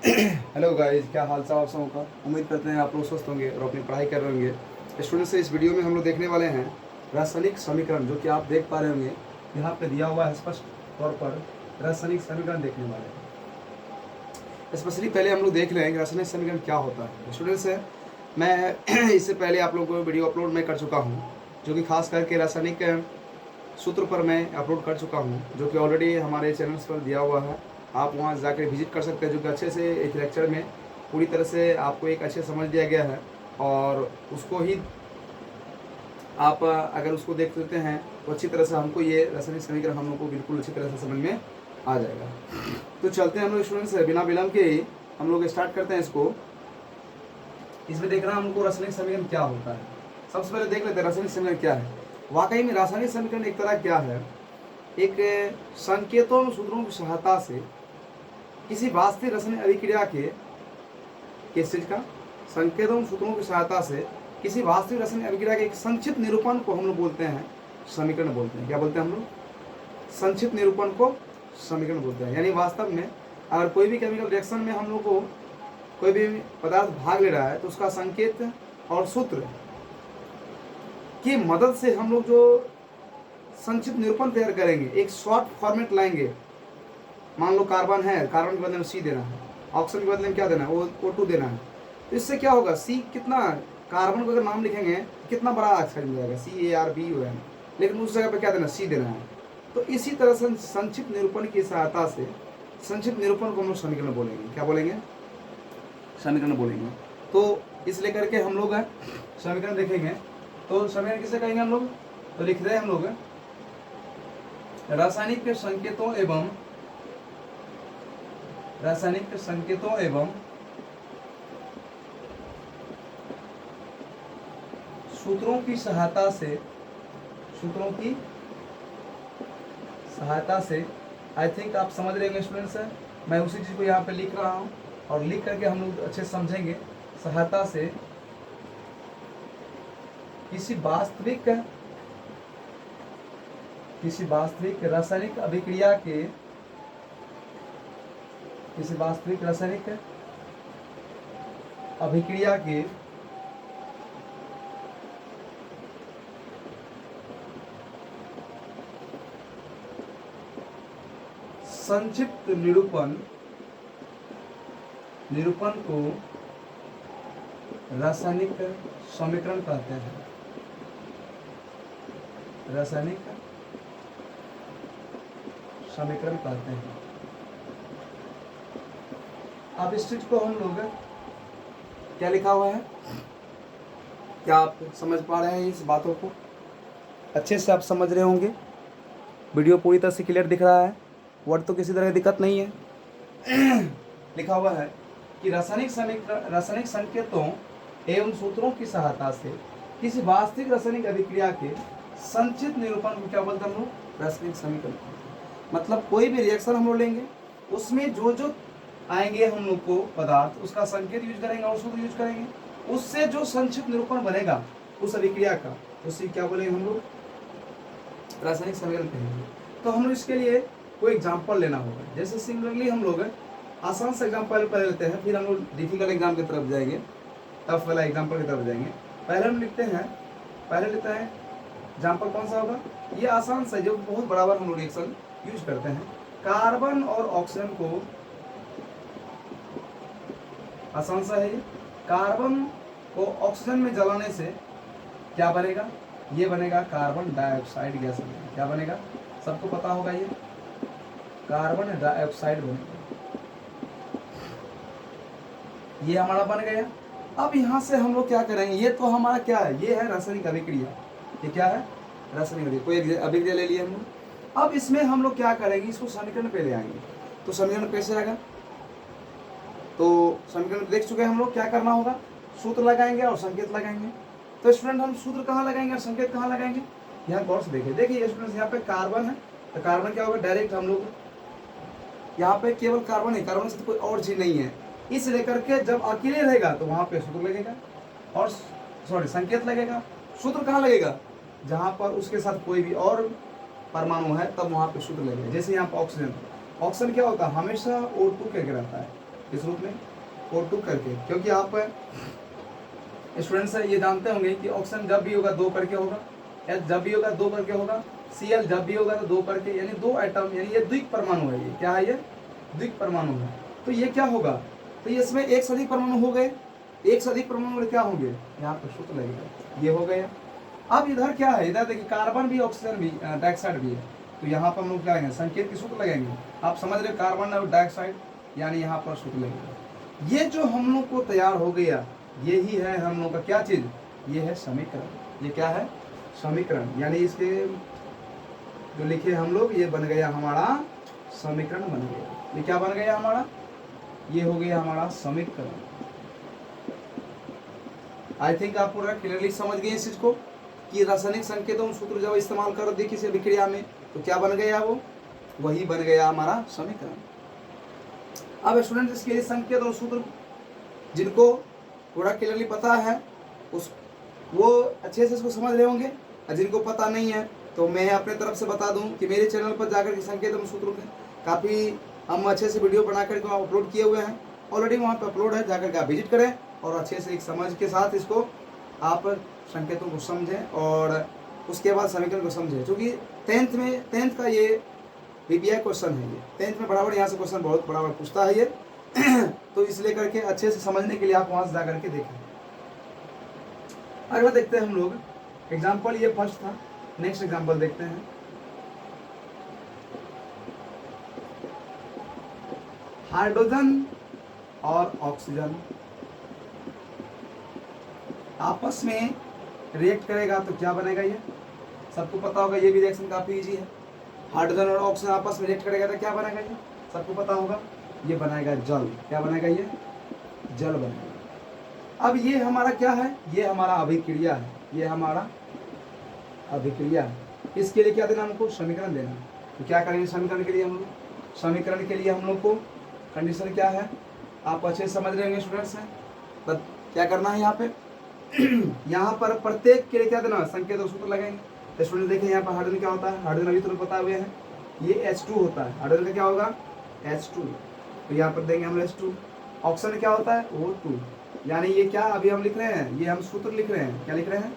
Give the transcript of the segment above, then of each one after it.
Hello guys, क्या हाल चाल आप सबों का। उम्मीद करते हैं आप लोग स्वस्थ होंगे और अपनी पढ़ाई कर रहे होंगे। स्टूडेंट्स से इस वीडियो में हम लोग देखने वाले हैं रासायनिक समीकरण, जो कि आप देख पा रहे होंगे यहाँ पे दिया हुआ है स्पष्ट तौर पर। रासायनिक समीकरण देखने वाले हैं। स्पेशली पहले हम लोग देख रहे हैं कि रासायनिक समीकरण क्या होता है। स्टूडेंट्स है, मैं इससे पहले आप लोगों को वीडियो अपलोड मैं कर चुका हूँ, जो कि खास करके रासायनिक सूत्र पर मैं अपलोड कर चुका हूँ, जो कि ऑलरेडी हमारे चैनल्स पर दिया हुआ है। आप वहाँ जाकर विजिट कर सकते हैं, जो कि अच्छे से एक लेक्चर में पूरी तरह से आपको एक अच्छे समझ दिया गया है। और उसको ही आप अगर उसको देख लेते हैं तो अच्छी तरह से हमको ये रासायनिक समीकरण हम लोग को बिल्कुल अच्छी तरह से समझ में आ जाएगा। तो चलते हैं हम लोग स्टूडेंट्स, बिना विलम्ब के हम लोग स्टार्ट करते हैं इसको। इसमें देखना हमको रासायनिक समीकरण क्या होता है। सबसे पहले देख लेते हैं रासायनिक समीकरण क्या है। वाकई में रासायनिक समीकरण एक तरह क्या है, एक संकेतों और सूत्रों की सहायता से किसी वास्तविक रासायनिक अभिक्रिया के किस चीज का, संकेतों और सूत्रों की सहायता से किसी वास्तविक रासायनिक अभिक्रिया के एक संक्षिप्त निरूपण को हम लोग बोलते हैं समीकरण बोलते हैं। क्या बोलते हैं हम लोग? संक्षिप्त निरूपण को समीकरण बोलते हैं। यानी वास्तव में अगर कोई भी केमिकल रिएक्शन में हम लोग को कोई भी पदार्थ भाग ले रहा है तो उसका संकेत और सूत्र की मदद से हम लोग जो संक्षिप्त निरूपण तैयार करेंगे, एक शॉर्ट फॉर्मेट लाएंगे। मान लो कार्बन है, कार्बन के बदले में सी देना है, ऑक्सीजन के बदले में क्या देना है, O2 देना है। तो इससे क्या होगा, सी कितना, कार्बन को अगर नाम लिखेंगे कितना बड़ा अक्षर मिल जाएगा, CARBON, लेकिन उस जगह पे क्या देना, सी देना है। तो इसी तरह से संक्षिप्त निरूपण की सहायता से संक्षिप्त निरूपण को हम लोग समीकरण बोलेंगे। क्या बोलेंगे? समीकरण बोलेंगे। तो इस लेकर के हम लोग समीकरण देखेंगे। तो समीकरण किसे कहेंगे हम लोग? तो लिख रहे हैं हम लोग रासायनिक संकेतों एवं सूत्रों की सहायता से आई थिंक आप समझ रहे होंगे स्टूडेंट्स। मैं उसी चीज़ को यहाँ पे लिख रहा हूँ और लिख करके हम लोग अच्छे समझेंगे। सहायता से किसी वास्तविक रासायनिक अभिक्रिया के संक्षिप्त निरूपण को रासायनिक समीकरण कहते हैं। रासायनिक समीकरण कहते हैं। अब इस चीज को हम लोग क्या लिखा हुआ है, क्या आप समझ पा रहे हैं इस बातों को? अच्छे से आप समझ रहे होंगे। वीडियो पूरी तरह से क्लियर दिख रहा है, वर्ड तो किसी तरह की दिक्कत नहीं है। लिखा हुआ है कि रासायनिक संकेतों एवं सूत्रों की सहायता से किसी वास्तविक रासायनिक अभिक्रिया के संक्षिप्त निरूपण को क्या बोलते हैं हम लोग? रासायनिक समीकरण। मतलब कोई भी रिएक्शन हम लोग लेंगे, उसमें जो जो आएंगे हम लोग को पदार्थ, उसका संकेत यूज करेंगे और सूत्र यूज करेंगे। उससे जो संक्षिप्त निरूपण बनेगा उस अभिक्रिया का, उसे क्या बोलेंगे हम लोग? रासायनिक समीकरण कहेंगे। तो हम लोग इसके लिए कोई एग्जाम्पल लेना होगा। जैसे सिमिलरली हम लोग आसान से एग्जाम्पल पहले लेते हैं, फिर हम लोग डिफिकल्ट एग्जाम की तरफ जाएंगे, टफ वाला एग्जाम्पल की तरफ जाएंगे। पहले हम लेते हैं एग्जाम्पल कौन सा होगा? ये आसान सा, जो बहुत बराबर हम लोग रिएक्शन यूज करते हैं। कार्बन और ऑक्सीजन को, आसान सा है ये, कार्बन को ऑक्सीजन में जलाने से क्या बनेगा? ये बनेगा कार्बन डाइऑक्साइड गैस बनेगा। क्या बनेगा? सबको पता होगा, ये कार्बन डाइऑक्साइड बनेगा। ये हमारा बन गया। अब यहाँ से हम लोग क्या करेंगे, ये तो हमारा क्या है, ये है रासायनिक अभिक्रिया। ये क्या है? रासायनिक अभिक्रिया। कोई अभिक्रिया ले लिया हम लोग। अब इसमें हम लोग क्या करेंगे, इसको समीकरण पे ले आएंगे। तो समीकरण कैसे आएगा? तो समीकरण देख चुके हैं हम लोग। क्या करना होगा? सूत्र लगाएंगे और संकेत लगाएंगे। तो स्टूडेंट हम सूत्र कहाँ लगाएंगे और संकेत कहाँ लगाएंगे? यहाँ गौर से देखिए स्टूडेंट, यहाँ पे कार्बन है तो कार्बन क्या होगा, डायरेक्ट हम लोग यहाँ पे केवल कार्बन है, कार्बन से तो कोई और चीज नहीं है। इस लेकर के जब अकेले रहेगा तो वहां पे सूत्र लगेगा और संकेत लगेगा। सूत्र कहाँ लगेगा? जहां पर उसके साथ कोई भी और परमाणु है तब वहां पे सूत्र लगेगा। जैसे यहाँ पर ऑक्सीजन क्या होता है, हमेशा O2 करके रहता है। किस रूप में, O2 करके, क्योंकि आप स्टूडेंट्स ये जानते होंगे कि ऑक्सीजन जब भी होगा 2 करके होगा, H जब भी होगा 2 करके होगा, Cl जब भी होगा तो 2 करके, यानी 2 एटम, यानी ये द्विक परमाणु है। ये क्या है, ये द्विक परमाणु है। तो ये क्या होगा, तो ये इसमें एक से अधिक परमाणु हो गए, एक से अधिक परमाणु वाले क्या होंगे, यहाँ पर सूत्र लगेगा, ये हो गया। अब इधर क्या है, इधर देखिए कार्बन भी ऑक्सीजन भी डाइऑक्साइड भी है, तो यहाँ पर हम लोग क्या लगाएंगे, संकेत की सूत्र लगाएंगे। आप समझ रहे, कार्बन और डाइऑक्साइड, यानी यहाँ पर सूत्र लगेगा। ये जो हम लोग को तैयार हो गया, यही है हम लोग का क्या चीज, ये है समीकरण। ये क्या है, समीकरण, यानी इसके जो लिखे हम लोग, ये बन गया हमारा समीकरण बन गया। ये क्या बन गया हमारा, ये हो गया हमारा समीकरण। आई थिंक आप पूरा क्लियरली समझ गए इस चीज को कि रासायनिक संकेतों सूत्र जब इस्तेमाल कर दी किसी अभिक्रिया में तो क्या बन गया, वो वही बन गया हमारा समीकरण। अब स्टूडेंट इसके लिए संकेत और सूत्र जिनको थोड़ा क्लियरली पता है उस वो अच्छे से इसको समझ रहे होंगे, और जिनको पता नहीं है तो मैं अपने तरफ से बता दूं कि मेरे चैनल पर जाकर के संकेत और सूत्रों के काफ़ी हम अच्छे से वीडियो बना करके अपलोड किए हुए हैं, ऑलरेडी वहाँ पर अपलोड है, जाकर के आप विजिट करें और अच्छे से एक समझ के साथ इसको आप संकेतों को समझें और उसके बाद समीकरण को समझें। क्योंकि टेंथ का ये बीबीआई क्वेश्चन है, ये टेंथ में बराबर यहाँ से क्वेश्चन बहुत बराबर पूछता है ये तो इसलिए करके अच्छे से समझने के लिए आप वहाँ से जा करके देखें। अगला देखते हैं हम लोग एग्जाम्पल, ये फर्स्ट था, नेक्स्ट एग्जाम्पल देखते हैं। हाइड्रोजन और ऑक्सीजन आपस में रिएक्ट करेगा तो क्या बनेगा, ये सबको पता होगा, ये भी रिएक्शन काफी इजी है। हाइड्रोजन और ऑक्सीजन आपस में रिएक्ट करेगा तो क्या बनेगा, ये सबको पता होगा, ये बनाएगा जल। क्या बनाएगा, ये जल बनेगा। अब ये हमारा क्या है, ये हमारा अभिक्रिया है, ये हमारा अभिक्रिया है। इसके लिए क्या देना हमको, समीकरण देना। तो क्या करेंगे समीकरण के लिए हम लोग, समीकरण के लिए हम लोग को कंडीशन क्या है, आप अच्छे से समझ रहे होंगे स्टूडेंट्स हैं। तो क्या करना है यहाँ पे यहाँ पर प्रत्येक के लिए क्या देना, संकेत और सूत्र लगाएंगे। स्टूडेंट देखिए यहाँ पर हाइड्रोजन क्या होता है, हाइड्रोजन अभी तो पता हुए हैं, ये H2 होता है। हाइड्रोजन का क्या होगा, H2, तो यहाँ पर देंगे हम H2। ऑक्सीजन क्या होता है, O2, यानी ये क्या अभी हम लिख रहे हैं, ये हम सूत्र लिख रहे हैं, क्या लिख रहे हैं।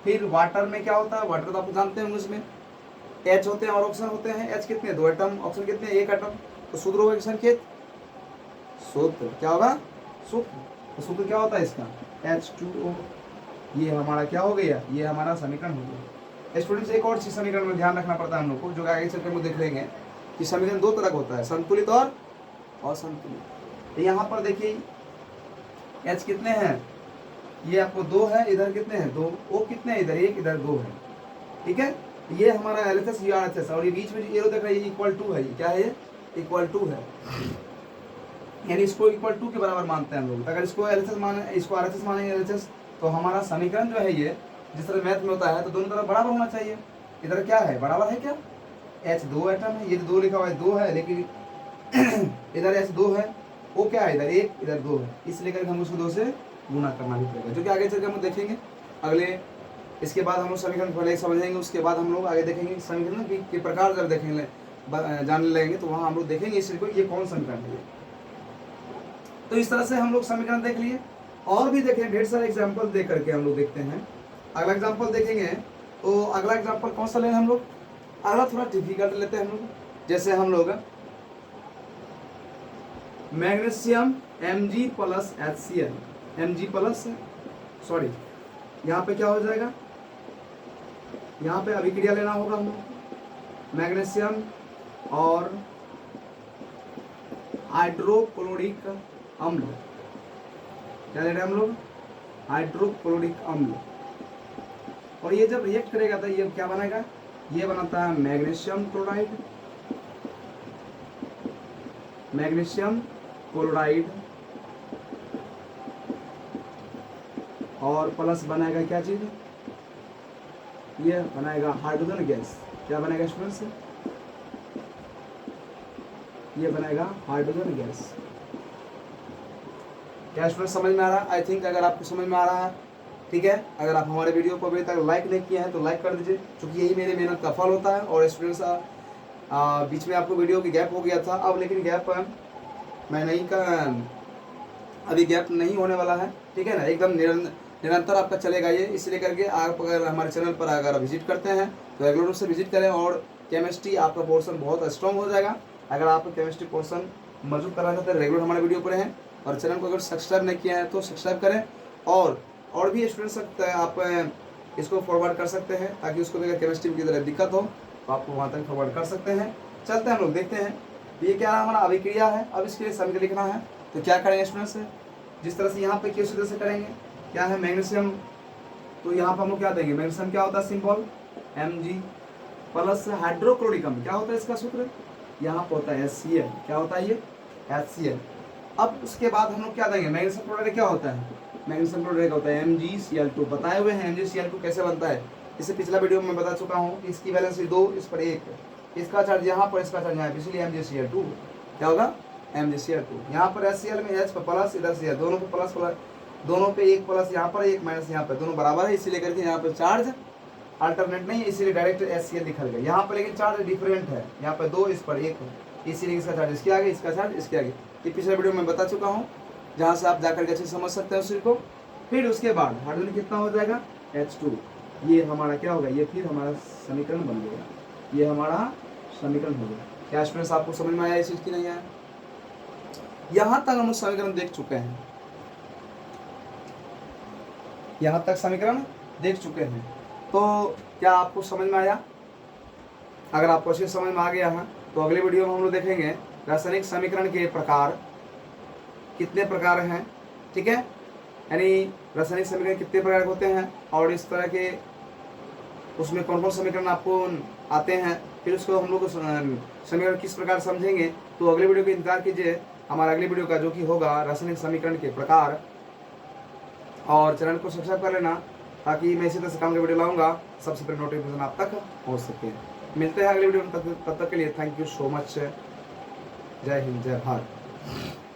फिर वाटर में क्या होता है, वाटर तो आप जानते हैं, उसमें H होते हैं और ऑक्सीजन होते हैं। H कितने, 2 एटम, ऑक्सीजन कितने, 1 एटम। तो सूत्र होगा संकेत, सूत्र क्या होगा, सूत्र, तो सूत्र क्या होता है इसका, H2O। ये हमारा क्या हो गया, ये हमारा समीकरण हो गया। स्टूडेंट्स एक और चीज समीकरण में ध्यान रखना पड़ता है हम लोग को, जो आगे चलकर हम देख लेंगे कि समीकरण 2 तरह का होता है, संतुलित और असंतुलित। तो यहाँ पर देखिए H कितने हैं, ये आपको 2 है, इधर कितने हैं 2, O कितने हैं, इधर 1, इधर 2 है, ठीक है। ये हमारा LHS, ये RHS, और ये बीच में एरो देख रहे हैं, ये इक्वल टू है, ये क्या है, ये इक्वल टू है, यानी इसको इक्वल टू के बराबर मानते हैं हम लोग। अगर इसको LHS माने, इसको RHS मानेंगे LHS, तो हमारा समीकरण जो है ये जिस तरह मैथ में होता है तो दोनों तरफ बराबर होना चाहिए। इधर क्या है, बराबर है क्या, H 2 एटम है, ये 2 लिखा हुआ है 2 है, लेकिन इधर H 2 है, O क्या है, इधर 1, इधर 2 है, इसलिए करके हम उसको 2 से गुना करना भी पड़ेगा, जो कि आगे चलकर हम देखेंगे। अगले इसके बाद हम लोग समीकरण पहले समझेंगे, उसके बाद हम लोग आगे देखेंगे समीकरण के प्रकार जब देखेंगे जानने लगेंगे तो वहाँ हम लोग देखेंगे इस चीज को, ये कौन समीकरण है। तो इस तरह से हम लोग समीकरण देख लिए, और भी देखें ढेर सारे एग्जाम्पल दे करके हम लोग देखते हैं। अगला एग्जाम्पल देखेंगे, तो अगला एग्जाम्पल कौन सा लें हम लोग, अगला थोड़ा डिफिकल्ट लेते हैं हम लोग। जैसे हम लोग magnesium Mg plus HCl, Mg plus sorry यहाँ पे क्या हो जाएगा, यहाँ पे अभिक्रिया लेना होगा हम लोग, मैग्नीशियम और हाइड्रोक्लोरिक अम्ल, क्या ले रहे हैं हम लोग, हाइड्रोक्लोरिक अम्ल। और ये जब रिएक्ट करेगा तो ये क्या बनाएगा, ये बनाता है मैग्नीशियम क्लोराइड, मैग्नीशियम क्लोराइड, और प्लस बनाएगा क्या चीज, ये बनाएगा हाइड्रोजन गैस। क्या बनेगा स्टूडेंट्स, ये बनाएगा हाइड्रोजन गैस। क्या स्टूडेंट समझ में आ रहा है, आई थिंक अगर आपको समझ में आ रहा है ठीक है। अगर आप हमारे वीडियो को अभी तक लाइक नहीं किए हैं तो लाइक कर दीजिए, क्योंकि यही मेरे मेहनत का फल होता है। और स्टूडेंट्स बीच में आपको वीडियो की गैप हो गया था, अब लेकिन गैप मैं नहीं अभी गैप नहीं होने वाला है, ठीक है ना, एकदम निरंतर आपका चलेगा ये। इसलिए करके आप अगर हमारे चैनल पर अगर विजिट करते हैं तो रेगुलर रूप से विजिट करें, और केमिस्ट्री आपका पोर्शन बहुत स्ट्रॉन्ग हो जाएगा। अगर आप केमिस्ट्री पोर्शन मजबूत करना चाहते हैं रेगुलर हमारे वीडियो पर हैं, और चैनल को अगर सब्सक्राइब नहीं किया है तो सब्सक्राइब करें, और भी स्टूडेंट्स आप इसको फॉरवर्ड कर सकते हैं, ताकि उसको भी अगर केमिस्ट्री की तरह दिक्कत हो तो आपको वहाँ तक फॉरवर्ड कर सकते हैं। चलते हैं हम लोग देखते हैं ये क्या हमारा अभिक्रिया है। अब इसके लिए समीकरण लिखना है, तो क्या करेंगे स्टूडेंट्स, जिस तरह से यहाँ पे किस तरह से करेंगे, क्या है मैग्नीशियम, तो यहाँ पर हम लोग क्या देंगे, मैग्नीशियम क्या होता है सिंबल Mg प्लस हाइड्रोक्लोरिकम, क्या होता है इसका सूत्र, यहाँ पर होता है HCl, क्या होता है ये HCl। अब उसके बाद हम लोग क्या देंगे, मैग्नीशियम क्लोराइड क्या होता है, मैग्नीशियम क्लोराइड होता है MgCl2, बताए हुए हैं MgCl2 कैसे बनता है, इससे पिछला वीडियो में बता चुका हूँ कि इसकी वैलेंसी 2, इस पर 1, इसका चार्ज यहाँ पर, इसका चार्ज यहाँ, इसलिए MgCl2 क्या होगा MgCl2। यहाँ पर HCl में H पर प्लस, इधर Cl, दोनों पे प्लस प्लस, दोनों पे एक प्लस, यहाँ पर एक माइनस, यहाँ पर दोनों बराबर है, इसीलिए करके यहाँ पर चार्ज अल्टरनेट नहीं है, इसीलिए डायरेक्ट HCl लिखा गया। यहाँ पर लेकिन चार्ज डिफरेंट है, यहाँ पर 2, इस पर 1 है, इसीलिए इसका चार्ज इसके आगे, इसका चार्ज इसके आगे। ये पिछले वीडियो में बता चुका हूँ, जहाँ से आप जाकर के अच्छे समझ सकते हैं उस चीज को। फिर उसके बाद हाइड्रोजन कितना हो जाएगा H2, ये हमारा क्या होगा, ये फिर हमारा समीकरण बन गया, ये हमारा समीकरण हो गया। क्या स्टूडेंट्स आपको समझ में आया इस चीज की, नहीं आया? यहाँ तक हम समीकरण देख चुके हैं, यहाँ तक समीकरण देख चुके हैं, तो क्या आपको समझ में आया? अगर आपको अच्छे समझ में आ गया है तो अगले वीडियो में हम लोग देखेंगे रासायनिक समीकरण के प्रकार, कितने प्रकार हैं, ठीक है, यानी रासायनिक समीकरण कितने प्रकार के होते हैं, और इस तरह के उसमें कौन कौन समीकरण आपको आते हैं, फिर उसको हम लोग समीकरण किस प्रकार समझेंगे। तो अगले वीडियो का इंतजार कीजिए, हमारा अगले वीडियो का, जो कि होगा रासायनिक समीकरण के प्रकार। और चैनल को सब्सक्राइब कर लेना, ताकि मैं इसी तरह से काम के वीडियो लाऊंगा, सबसे पहले नोटिफिकेशन आप तक पहुँच सके। मिलते हैं अगले वीडियो में, तब तक के लिए थैंक यू सो मच। जय हिंद, जय भारत।